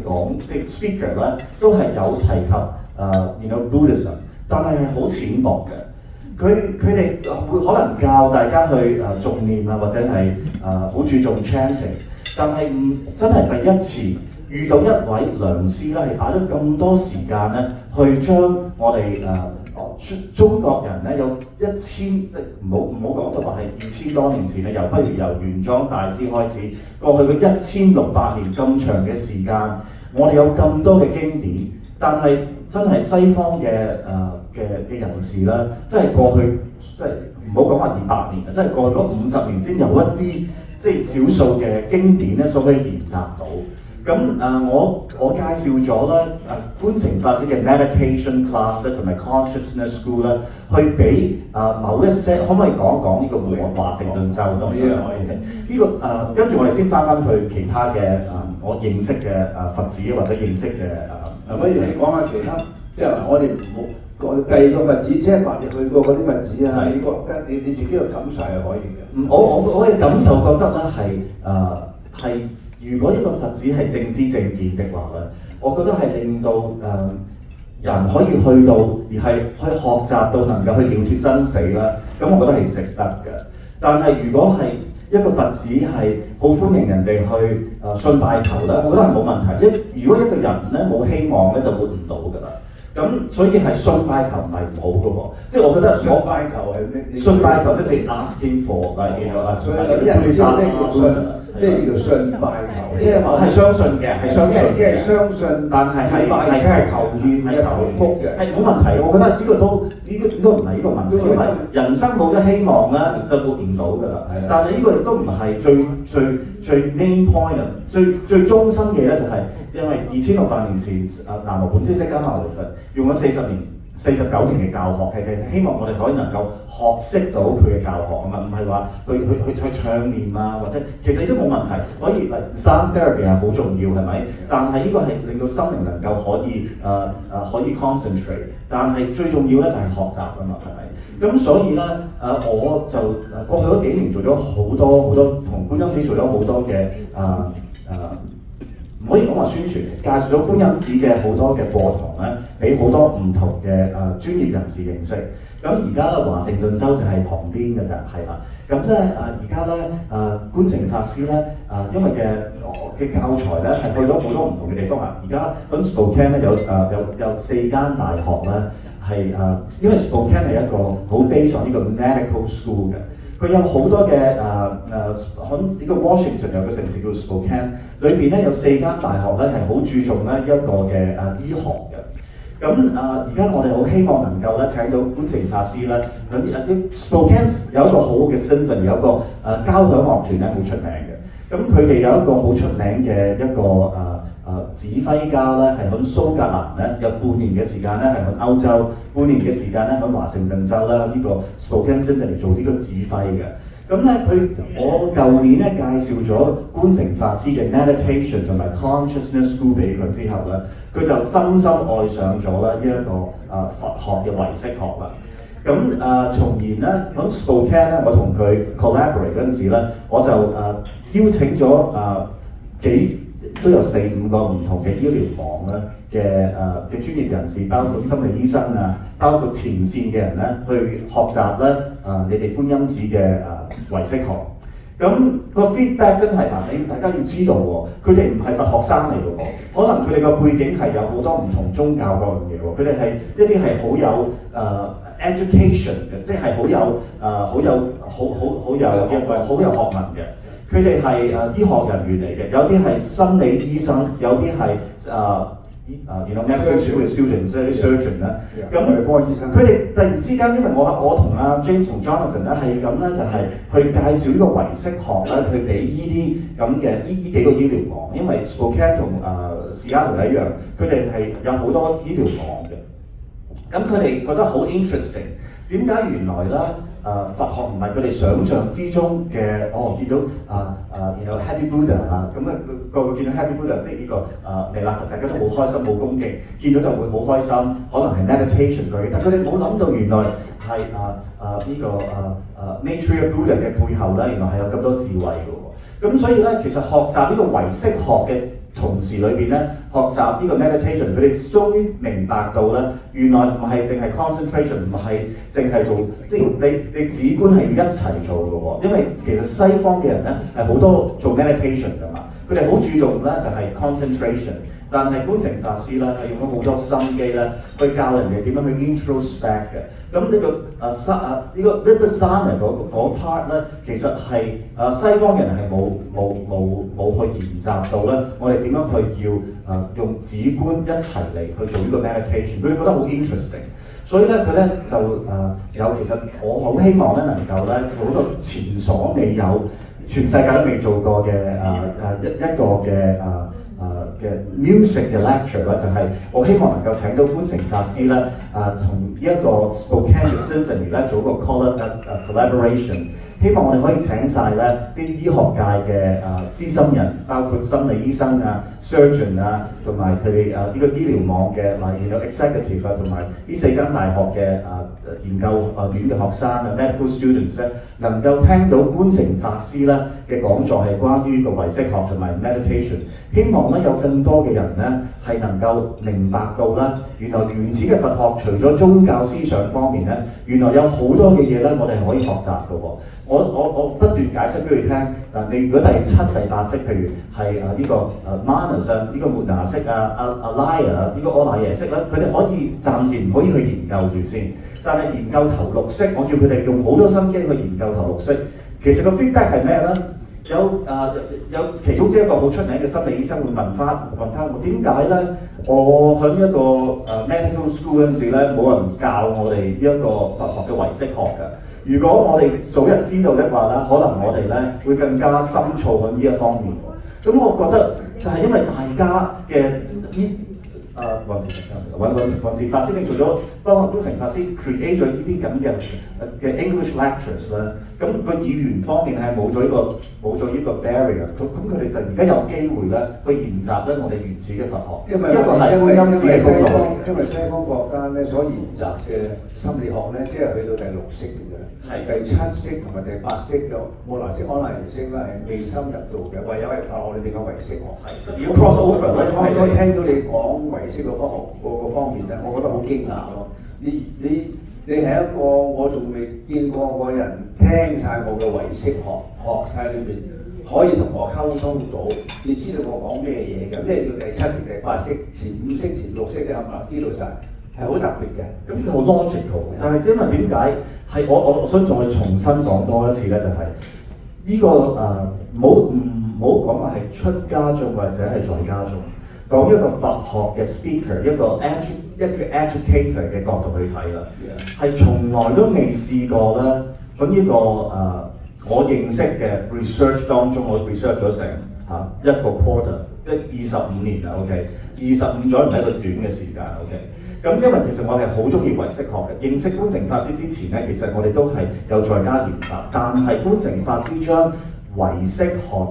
講即係 speaker 咧，都係有提及Buddhism， 但係好淺薄嘅。佢哋會可能教大家去誦念啊，或者係好注重 chanting， 但係真係第一次遇到一位良師咧，係擺咗咁多時間咧，去將我哋中國人咧有1000，即係唔好講到話係2000多年前咧，由玄奘大師開始，過去嘅1600年咁長嘅時間，我哋有咁多嘅經典，但係真係西方嘅人士啦，即係過去即係唔好講話200年，即係過去嗰50年先有一啲即係少數嘅經典咧，所可以研習到。咁我介紹咗咧觀誠法師嘅 meditation class 咧，同埋 consciousness school 咧，去俾某一些可唔可以講一講呢個華盛頓州咯？呢個跟住我哋先翻去其他嘅我認識嘅佛寺或者認識嘅
不如你講下其他，即係我哋唔好。第二個佛寺，即係話你去過嗰啲佛寺啊，你覺得你自己嘅感受係可以嘅。
我嘅感受覺得咧係如果一個佛寺係正知正見嘅話咧，我覺得係令到人可以去到而係去學習到能夠去了脫生死啦，咁我覺得係值得嘅。但係如果係一個佛寺係好歡迎人哋去信拜求咧，我覺得係冇問題。如果一個人咧冇希望咧，就活唔到㗎啦。咁所以係信拜求唔係唔好嘅喎，即係我覺得
信拜求係咩？
信拜求即係 asking for，
所以有啲人知道咩叫信拜求，即係話
係相信嘅，係相信，
即係相信，但係係求願係求福嘅，
係冇問題。我覺得呢個都應該唔係呢個問題，因為人生冇咗希望咧就活唔到㗎啦。但係呢個亦都唔係最 main point 啊，最中心嘅咧就係因為2600年前南無本師釋迦牟尼佛用咗49年嘅教學，係希望我哋可以能夠學識到佢嘅教學啊嘛，唔係話去唱念啊，或者其實都冇問題，可以sound therapy 係好重要係咪？但係呢個係令到心靈能夠可以 concentrate， 但係最重要咧就係學習啊嘛，係咪？咁所以咧我就過去嗰幾年做咗好多同觀音寺做咗好多嘅唔可以講話宣傳，介紹咗觀音寺嘅好多嘅課堂咧，俾好多唔同嘅專業人士認識。咁而家咧華盛頓州就係旁邊嘅啫，係啦。咁咧而家咧觀誠法師咧因為嘅教材咧係去咗好多唔同嘅地方啊。而家喺 Spokane 咧有4間大學咧係因為 Spokane 係一個好 based on 呢個 medical school 嘅。佢有好多嘅喺呢個 Washington 有個城市叫 Spokane， 裏邊咧有4間大學咧係好注重咧一個嘅醫學嘅。咁而家我哋好希望能夠咧請到觀誠法師咧喺 Spokane 有一個好好嘅身份，有一個交響樂團咧好出名嘅。咁佢哋有一個好出名嘅一個指揮家咧，係喺蘇格蘭咧有半年嘅時間咧係喺歐洲，半年嘅時間咧喺華盛頓州啦呢個 Spokane Symphony 做呢個指揮嘅。咁咧我舊年咧介紹咗觀城法師嘅 meditation 同埋 consciousness school 俾佢之後咧，佢就深深愛上咗咧呢一個佛學嘅唯識學啦。咁從而咧喺 Spokane 咧，我同佢 collaborate 嗰陣時咧，我就邀請咗都有4-5個唔同嘅醫療網咧嘅專業人士，包括心理醫生啊，包括前線嘅人咧，去學習咧你哋觀音寺嘅唯識學。咁個 feedback 真係大家要知道喎，佢哋唔係佛學生嚟嘅喎，可能佢哋個背景係有好多唔同宗教各樣嘢喎，佢哋係一啲係好有education 嘅，即係好有學問嘅。佢哋係醫學人員嚟嘅，有啲係心理醫生，有啲係medical school students 即係啲 surgeon 咧。咁佢哋突然之間，因為我同James 同 Jonathan 咧係咁咧，就係去介紹呢個唯識學咧，去俾呢啲咁嘅呢幾個醫療網，因為 Spokane 同Seattle 一樣，佢哋係有好多醫療網嘅。咁佢哋覺得好 interesting， 點解原來咧？佛學唔係佢哋想象之中嘅，見到然後 Happy Buddha 咁個見到 Happy Buddha 即係呢個彌勒佛，大家都好開心好恭敬，見到就會好開心，可能係 meditation 佢，但佢哋冇諗到原來係呢個Maitreya Buddha 嘅背後咧，原來係有咁多智慧嘅喎。咁所以咧，其實學習呢個唯識學嘅同時裏邊咧，學習呢個 meditation， 佢哋終於明白到咧，原來唔係淨係 concentration， 唔係淨係做，即係你止觀係要一齊做嘅喎。因為其實西方嘅人咧係好多做 meditation 㗎嘛，佢哋好注重咧就係 concentration， 但係觀城法師咧係用咗好多心機咧去教人哋點樣去 introspect 嘅。咁呢個 Vipassana 嗰 part 咧，其實係西方人係冇去研習到咧，我哋點樣去用止觀一齊嚟去做呢個 meditation， 佢哋覺得好 interesting， 所以咧佢咧就其實我好希望咧能夠咧做一個前所未有、全世界都未做過嘅一個嘅 music 嘅 lecture 咧，就係我希望能夠請到觀城法師咧，同呢一個 Spokane 嘅 Symphony 咧做一個 collaboration。希望我哋可以請晒咧啲醫學界嘅資深人，包括心理醫生surgeon 同埋佢哋呢個醫療網嘅有 executive 同埋呢4間大學嘅研究院嘅學生medical students 咧，能夠聽到觀城法師咧嘅講座係關於個唯識學同埋 meditation。希望咧有更多嘅人咧係能夠明白到啦，原來原始嘅佛學除咗宗教思想方面咧，原來有好多嘅嘢咧，我哋係可以學習嘅喎。我不斷解釋俾佢聽。你如果第7、第8式，譬如係呢個Manas 呢個末那式Alaya 呢個阿賴耶識咧，佢哋可以暫時唔可以去研究住先。但係研究頭6式，我叫佢哋用好多心機去研究頭6式。其實個 feedback 係咩咧？有其中之一個好出名嘅心理醫生會問翻我點解咧？我喺一個medical school 嗰陣時咧，冇人教我哋呢一個佛學嘅唯識學㗎。如果我哋早日知道的話咧，可能我哋咧會更加深造喺呢一方面。咁我覺得就係因為大家嘅黃氏法師你做咗幫觀城法師 create 咗呢啲咁嘅 English lectures 咧，咁個語言方面係冇咗呢個 barrier， 咁佢哋就而家有機會咧去研習咧我哋原始嘅佛學，因為觀音寺嘅功勞。
因為西方國家咧所研習嘅心理學咧，即係去到第6式嘅啫，第7式同埋第8式嘅末那式、阿賴耶識咧係未深入到嘅，唯有係我哋講唯識學。
如果 cross over 咧，
我聽到你講唯識個方面咧，我覺得好驚訝咯！你係一個我仲未見過個人聽晒我嘅唯識學晒裏邊，可以同我溝通到，你知道我講咩嘢嘅？咩叫第7式、第8式、前5式、前6式，你冚唪唥知道晒，係好特別嘅。咁
好 logical， 就係因為點解係我想再重新講多一次咧，就係呢個唔好講話係出家眾或者係在家眾。講一個佛學嘅 speaker， 一個 educator 嘅角度去睇啦，係從來都未試過咧。咁呢個我認識嘅 research 當中，我 research 咗成一個 quarter， 即係25年啦。OK， 25咗唔係一個短嘅時間。OK，咁因為其實我係好中意唯識學嘅，認識觀城法師之前咧，其實我哋都係有在家研習，但係觀城法師將唯識學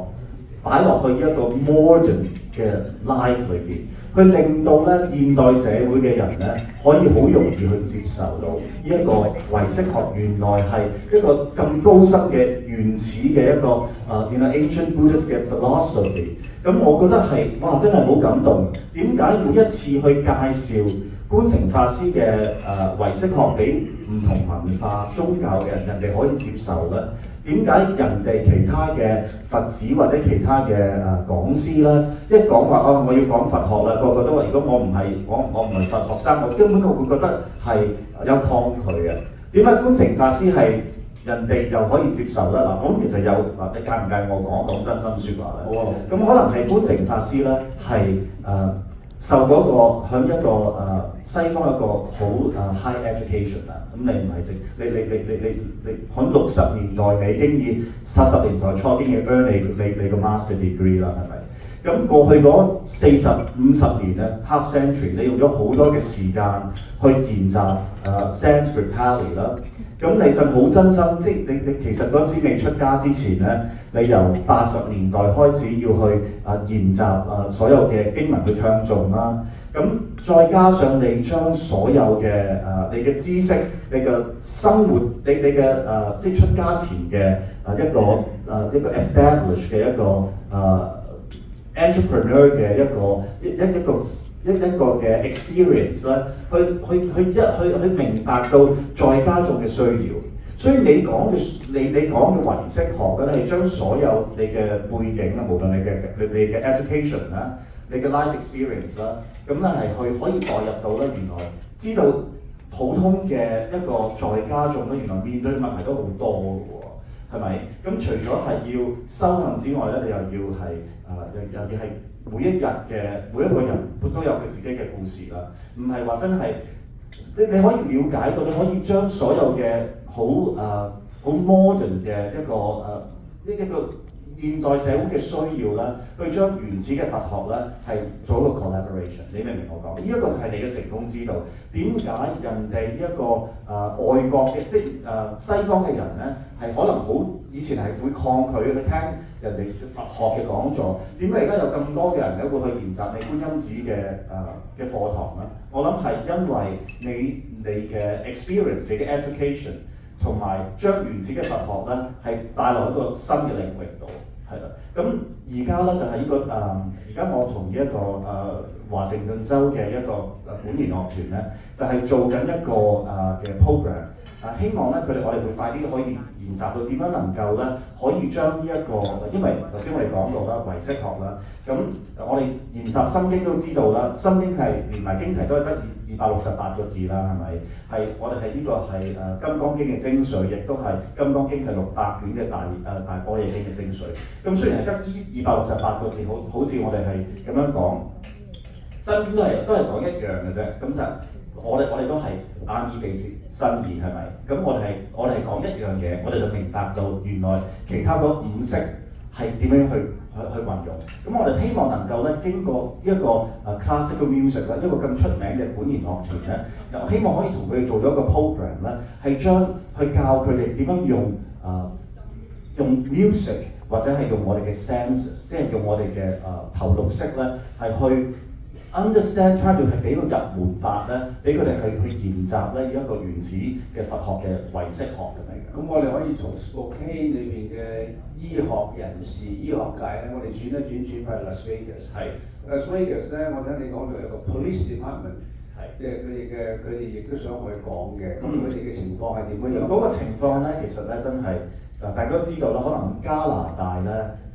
擺落去一個 modern 嘅 life 裏邊，去令到咧現代社會嘅人咧可以好容易去接受到呢一個唯識學原來係一個咁高深嘅原始嘅一個ancient Buddhist 嘅 philosophy。咁我覺得係哇真係好感動。點解每一次去介紹觀城法師嘅唯識學俾唔同文化宗教嘅人，人哋可以接受咧？點解人哋其他嘅佛子或者其他嘅講師咧，一講話我要講佛學啦，個個都話如果我唔係佛學生，我根本我會覺得係有抗拒嘅。點解觀城法師係人哋又可以接受咧？嗱，我諗其實有你介唔介意我講真心説話咧？好啊。咁可能係觀城法師咧係受嗰個響一個西方一個好high education 啦，咁你唔係淨你響60年代你已經以70年代初已經要 earn 你個 master degree 啦，係咪？咁過去嗰40-50年咧 half century， 你用咗好多嘅時間去研習Sanskrit Pali 啦。咁你就好真心，即係你其實嗰陣時未出家之前咧，你由80年代開始要去研習所有嘅經文去唱誦啦。咁再加上你將所有嘅你嘅知識、你嘅生活、你嘅即係出家前嘅一個 establish 嘅一個entrepreneur 嘅一個嘅 experience 咧，去明白到在家眾嘅需要。所以你講嘅唯識學咧，係將所有你嘅背景啊，無論你嘅 education 啦，你嘅 life experience 啦，咁咧係可以代入到咧，原來知道普通嘅一個在家眾咧，原來面對嘅問題都好多嘅喎，係咪？咁除咗係要修行之外咧，你又要係又要係每一個人都有佢自己嘅故事啦，唔係話真係你可以了解到，你可以將所有嘅好 modern 嘅一個現代社會嘅需要咧，去將原始嘅佛學咧係做一個 collaboration。你明唔明我講？呢一個就係你嘅成功之道。點解人哋呢一個外國嘅即係西方嘅人咧，係可能好以前係會抗拒去聽人哋佛學嘅講座？點解而家有咁多嘅人咧會去研習你觀音寺嘅課堂咧？我諗係因為你嘅 experience、你嘅 education 同埋將原始嘅佛學咧係帶落一個新嘅領域度。係啦，咁而家咧就係呢個而家我同一個華盛頓州嘅一個管弦樂團咧，就係做緊一個嘅 program，希望咧我哋會快啲可以研習到點樣能夠咧可以將呢一個，因為頭先我哋講到啦唯識學啦，咁我哋研習心經都知道啦，心經係連埋經題都係得268個字啦，係咪？係我哋係呢個係金剛經嘅精髓，亦都係金剛經係600卷嘅大般若經嘅精髓。咁雖然係得268個字，好似我哋係咁樣講，心經都係講一樣嘅啫。咁就我哋都係眼耳鼻舌身意，係咪？咁我哋係講一樣嘢，我哋就明白到原來其他嗰5識係點樣去運用。咁我哋希望能夠咧經過一個classical music 啦，一個咁出名嘅管弦樂團咧，又希望可以同佢哋做咗一個 program 咧，係去教佢哋點樣用 music 或者係用我哋嘅 senses， 即係用我哋嘅頭6識咧，係去 understand，try 到係俾個入門法咧，俾佢哋去研習咧一個原始嘅佛學嘅唯識學咁樣嘅。
咁我哋可以從 Spokane 裏邊嘅醫學人士、醫學界咧，我哋轉一轉翻去 Las Vegas。係 Las Vegas 咧，我聽你講到有個 police department， 即係佢哋亦都想去講嘅。咁佢哋嘅情況係點樣？
嗰個情況咧，其實咧真係大家都知道啦，可能加拿大咧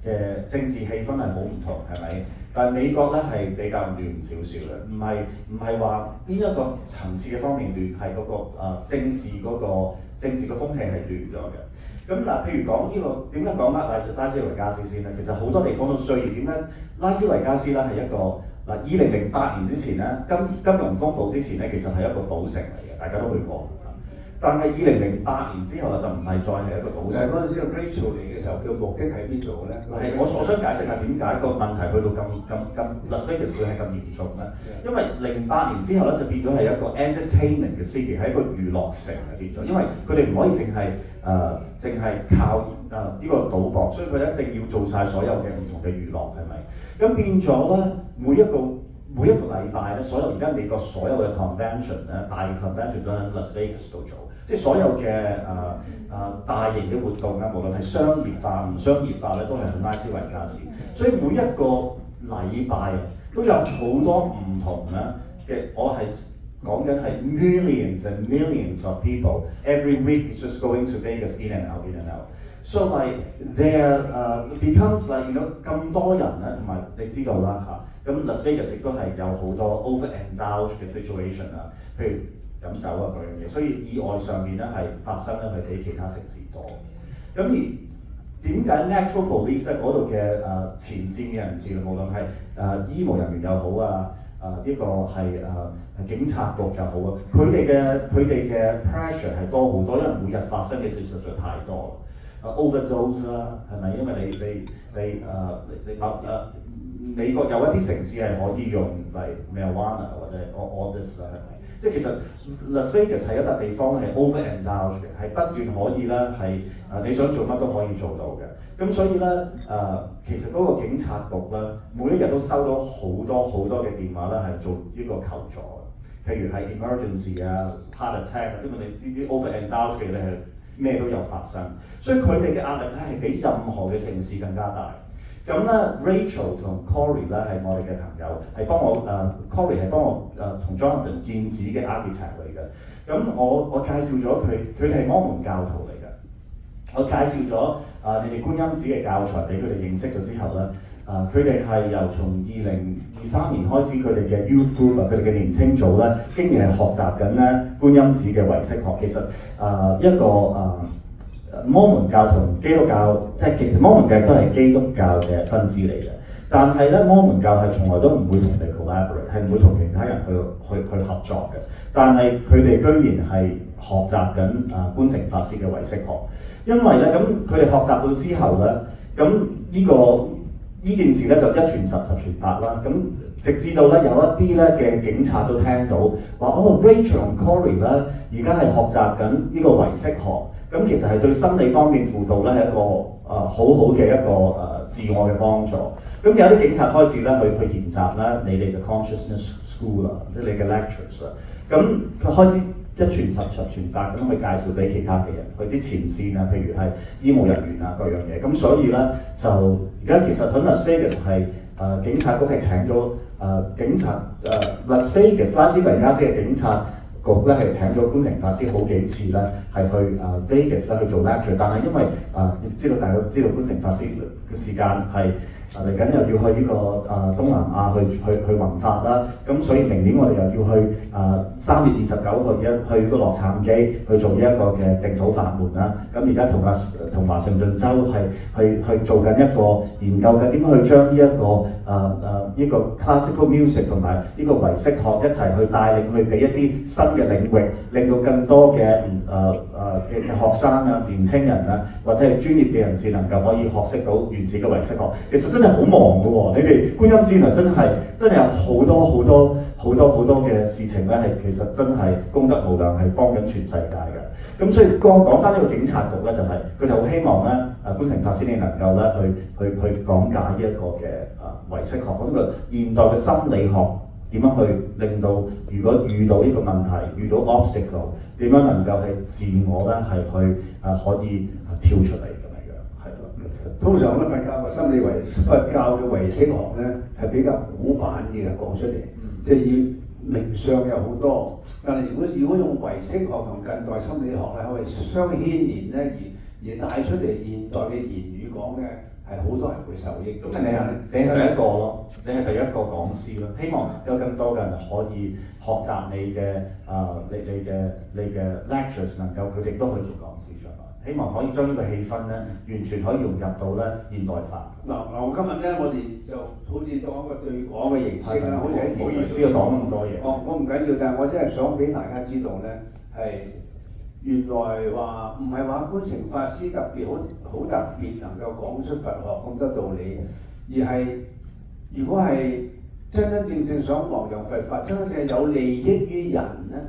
嘅政治氣氛係好唔同，係咪？但係美國咧係比較亂少少嘅，唔係話邊一個層次嘅方面亂，係嗰個政治嘅風氣係亂咗嘅。咁嗱，譬如講呢個點解講拉斯維加斯先咧？其實好多地方都需要點解？拉斯維加斯咧係一個2008年之前咧金融風暴之前咧，其實係一個賭城嚟嘅，大家都去過。但係2008年之後就唔係再係一個賭城。
但係嗰陣時 Rachel 嚟嘅時候，佢目的喺邊度咧？
係我想解釋下點解個問題去到咁 Las Vegas 會係咁嚴重咧？因為08年之後咧就變咗係一個 entertainment 嘅 city， 係一個娛樂城嘅變咗，因為佢哋唔可以淨係靠呢個賭博，所以佢一定要做晒所有嘅唔同嘅娛樂，係咪？咁變咗咧，每一個禮拜咧，而家美國所有嘅 convention 咧，大嘅 convention 都喺 Las Vegas 度做，即係所有嘅大型嘅活動啊，無論係商業化唔商業化咧，都係喺拉斯維加斯。所以每一個禮拜都有好多唔同咧嘅，我係講緊係 millions and millions of people every week is just going to Vegas in and out in and out。So like there becomes like咁多人咧，同埋你知道啦嚇，咁 Las Vegas 亦都係有好多 overindulge 嘅 situation 啊，譬如飲酒啊嗰樣嘢，所以意外上面咧係發生咧係比其他城市多。咁而點解 Natural Police 咧嗰度嘅前線嘅人士，無論係醫務人員又好啊，呢個係警察局又好啊，佢哋嘅 pressure 係多好多，因為每日發生嘅事實在太多。overdose 啦，係咪？因為你美國有一啲城市係可以用嚟 marijuana 或者 all this 啦，係咪？即係其實 Las Vegas 係一笪地方係 overindulge 嘅，係不斷可以咧係你想做乜都可以做到嘅。咁所以咧其實嗰個警察局咧，每一日都收到好多嘅電話咧係做呢個求助嘅，譬如係 emergency 啊、heart attack 啊，即係你呢啲 overindulge 嘅咧係咩都有發生，所以佢哋嘅壓力咧係比任何嘅城市更加大。咁咧 Rachel 同 Corey 咧係我哋嘅朋友，係幫我Corey 係幫我同 Jonathan 建址嘅 architect 嚟嘅。咁我介紹咗佢哋係摩門教徒嚟嘅。我介紹咗你哋觀音寺嘅教材俾佢哋認識咗之後咧，佢哋係由從2023年開始，佢哋嘅 youth group 佢哋嘅年青組咧，竟然係學習緊咧觀音寺嘅唯識學。其實一個摩門教同基督教，即係其實摩門教都係基督教嘅分支嚟嘅。但係咧，摩門教係從來都唔會同你 collaborate， 係唔會同其他人去合作嘅。但係佢哋居然係學習緊觀誠法師嘅唯識學。因為咧，咁佢哋學習到之後咧，咁呢件事咧就一傳十，十傳百啦。咁直至到咧有一啲咧嘅警察都聽到話，Rachel 同 Corey 咧而家係學習緊呢個唯識學。咁其實係對心理方面輔導咧係一個好好嘅一個自我嘅幫助。咁有啲警察開始咧去研習咧你哋嘅 consciousness school 啦，即係你嘅 lectures 啦。咁佢開始一傳十，十傳百咁去介紹俾其他嘅人，佢啲前線啊，譬如係醫務人員啊各樣嘢。咁所以咧就而家其實喺 Las Vegas 係警察局係請咗警察Las Vegas 拉斯維加斯嘅警察局咧係請咗觀誠法師好幾次咧，係去Vegas 咧去做 lecture， 但係因為大家都知道觀誠法師嘅時間係嚟緊又要去呢個東南亞去弘法啦，咁所以明年我哋又要去3月29號去個洛杉磯去做呢一個嘅淨土法門啦。咁而家同華盛頓州係去做緊一個研究緊點樣去將呢個 classical music 同埋呢個唯識學一齊去帶領去俾一啲新嘅領域，令到更多嘅學生啊、年青人啊，或者係專業嘅人士能夠可以學識到原始嘅唯識學。其實真係好忙㗎喎，你哋觀音寺真係有好多嘅事情咧，係其實真係功德無量，係幫緊全世界嘅。咁所以講翻呢個警察局咧，就係佢哋好希望咧，觀誠法師你能夠咧去講解呢一個嘅唯識學，嗰個現代嘅心理學點樣去令到如果遇到呢個問題，遇到 obstacle， 點樣能夠係自我咧係去可以跳出嚟咁樣，係咯。
通常咧佛教嘅唯識學咧係比較古板嘅講出嚟，即係要名相有好多。但係如果用唯識學同近代心理學咧，可以相牽連咧，而帶出嚟現代嘅言語講咧，係好多人會受益。咁你係
第一個咯，你係第一個講師咯。希望有更多嘅人可以學習你嘅 lectures， 能夠佢哋都可以做講師出嚟。希望可以將呢個氣氛咧，完全可以融入到咧現代化。
我今日咧，我哋就好似當一個對講嘅形式啦，好似喺
唔好意思啊，講咁多嘢。
我唔緊要，但係我真係想俾大家知道咧，係原來話唔係話觀成法師特別好特別能夠講出佛學咁多道理，而係如果係真正想弘揚佛法，真正係有利益於人咧，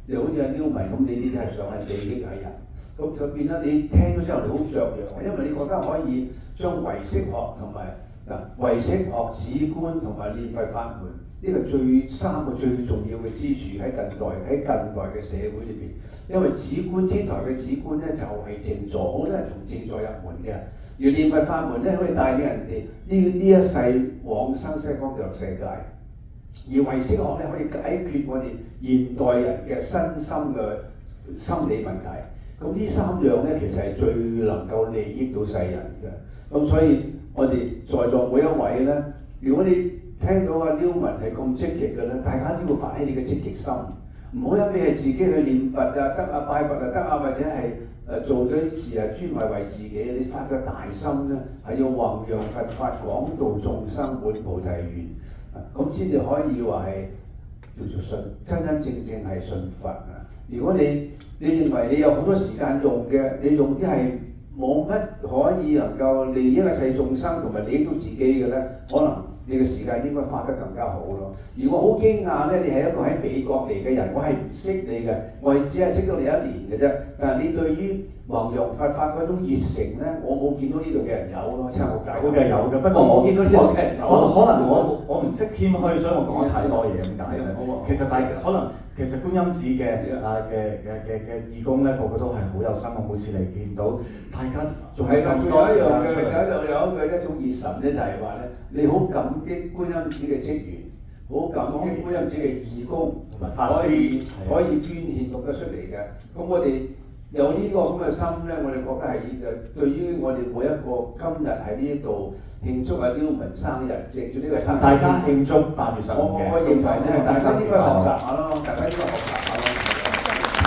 你好似阿 Newman 咁，你呢啲係想係利益喺人，咁就變咗你聽咗之後你好雀躍，因為你覺得可以將唯識學同埋唯識學、止觀同埋念佛法門呢個三個最重要嘅支柱喺近代嘅社會裏邊，因為止觀天台嘅止觀咧就係靜坐，好多人從靜坐入門嘅，而念佛法門咧可以帶領人哋呢一世往生西方極樂世界，而唯識學咧可以解決我哋現代人嘅身心嘅心理問題。咁呢三樣咧其實係最能夠利益到世人嘅。咁所以我哋在座每一位咧，如果你聽到阿 Newman 係咁積極嘅咧，大家都要發起你嘅積極心，唔好一味係自己去念佛啊，得啊拜佛啊得啊，或者係做咗啲事係專為自己，你發咗大心咧，係要弘揚佛法、廣度眾生、滿菩提願，咁先至可以話係叫做信，真正係信佛啊！如果你認為你有好多時間用嘅，你用啲係冇乜可以能夠利益一世眾生同埋利益到自己嘅咧，可能你嘅時間應該花得更加好咯。如果好驚訝咧，你係一個喺美國嚟嘅人，我係唔識你嘅，我係只係識到你一年嘅啫。但係你對於弘揚佛法嗰種熱誠咧，我冇見到呢度嘅人有咯，真係好大。
我嘅有嘅，不過我見到呢度嘅人有。可能我唔識謙虛，所以我講得太多嘢咁解嘅。其實其實觀音寺嘅義工咧，個個都係好有心。我每次嚟見到大家仲係咁多時間出嚟。
有一種熱忱咧，就係話咧，你好感激觀音寺嘅職員，好感激觀音寺嘅義工同埋法師可以捐獻讀得出嚟嘅。咁我哋有呢個咁嘅心咧，我哋覺得係對於我哋每一個今日喺呢度慶祝阿 Newman 生日，藉住呢個生日，
大家慶祝8月15日嘅。
我認為咧，大家應該學習下咯，大家應該學習下咯。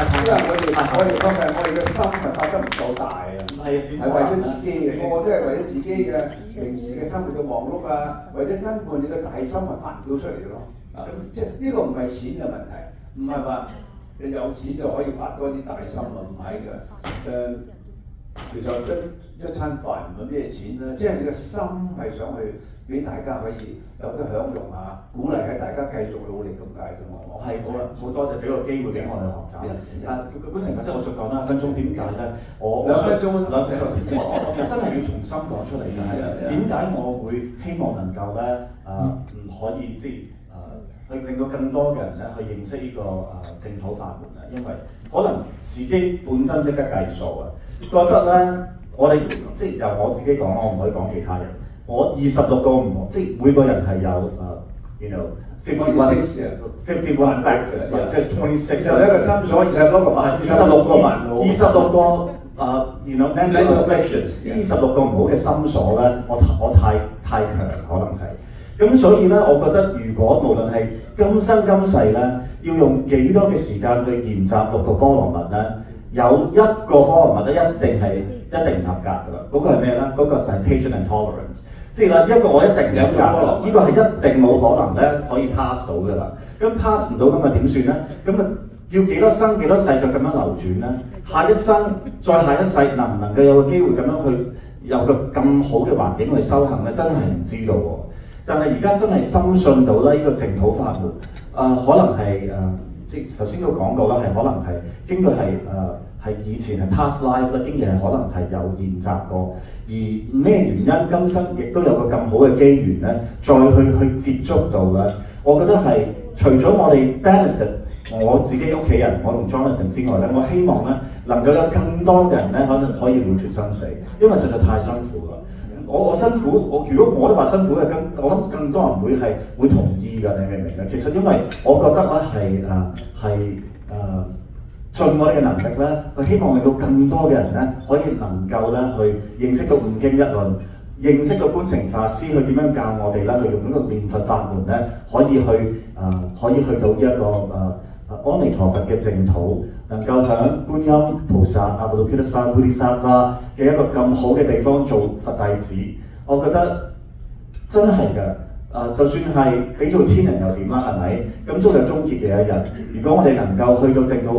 因為我哋嘅心係發得唔夠大啊，係為咗自己嘅，個個都係為咗自己嘅平時嘅生活嘅忙碌啊，或者根本你嘅大心係發唔到出嚟嘅咯。咁即係呢個唔係錢嘅問題，唔係話你有錢就可以發多啲大心啊，唔係嘅。其實一餐飯唔係咩錢啦，即係你嘅心係想去俾大家可以有得享用啊，鼓勵喺大家繼續努力咁解啫嘛。
係好多謝俾個機會俾我哋學習。但觀成法師，我再講啦，分鐘點解咧？我真係要重新講出嚟，就係點解我會希望能夠咧可以去令到更多嘅人咧去認識呢個淨土法門啊，因為可能自己本身識得計數啊，覺得咧我哋由我自己講，我唔可以講其他人。我26個唔即係每個人係有51 factors， 即係26。
就一個心所26個法
，26個mental afflictions， 26個唔好嘅心所咧，我太強可能係。咁所以咧，我覺得如果無論係今生今世咧，要用幾多嘅時間去研習6個波羅蜜咧，有一個波羅蜜咧一定唔合格㗎啦。嗰個係咩咧？嗰個就係 patience and tolerance。即係啦，一個我一定唔合格，呢個係一定冇可能咧可以 pass 到㗎啦。咁 pass 唔到咁啊點算咧？咁啊要幾多生幾多世就咁樣流轉咧？下一生再下一世能唔能夠有個機會咁樣去有個咁好嘅環境去修行咧？真係唔知道喎。但係而家真係深信到咧，呢個淨土法門，可能係即係頭先都講過啦，係可能係經過係以前係 past life 啦，經驗係可能係有練習過，而咩原因今生亦都有個咁好嘅機緣咧，再去接觸到咧，我覺得係除咗我哋 benefit 我自己屋企人，我同 Jonathan 之外咧，我希望咧能夠有更多嘅人咧，可能可以了脫生死，因為實在太辛苦啦。我辛苦，如果我都話辛苦嘅，我諗更多人會同意㗎，你明唔明啊？其實因為我覺得咧係盡我哋嘅能力咧，我希望令到更多嘅人咧，可以能夠咧去認識到五經一論，認識到觀成法師去點樣教我哋咧，去用呢個念佛法門咧，可以去到呢一個阿彌陀佛嘅淨土，能夠響觀音菩薩阿彌陀菩薩嘅一個咁好嘅地方做佛弟子，我覺得真係嘅。就算係俾做天人又點啦，係咪？咁終有終結嘅一日。如果我哋能夠去到正好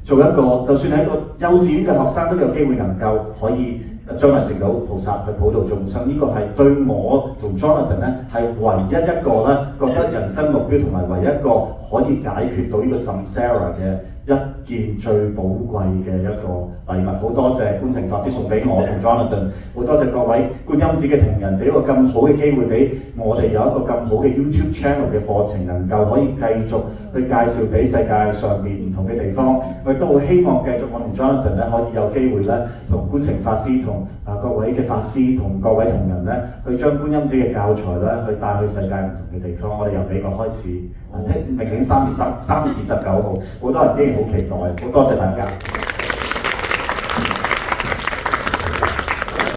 做一個，就算係一個幼稚園嘅學生都有機會能夠可以將來成到菩薩去普度眾生，呢、這個係對我同 Jonathan 咧係唯一一個咧覺得人生目標同埋唯一一個可以解決到呢個 Samsara 嘅一件最寶貴嘅一個禮物。好多謝觀誠法師送俾我同 Jonathan， 好多謝各位觀音寺嘅同仁俾一個咁好嘅機會俾我哋有一個咁好嘅 YouTube channel 嘅課程，能夠可以繼續去介紹俾世界上面唔同嘅地方。我亦都好希望繼續我同 Jonathan 咧可以有機會咧同觀誠法師同各位嘅法師同各位同仁咧去將觀音寺嘅教材咧去帶去世界唔同嘅地方。我哋由美國開始，即係明年3月29號，好多人竟然好期待，好多謝大家。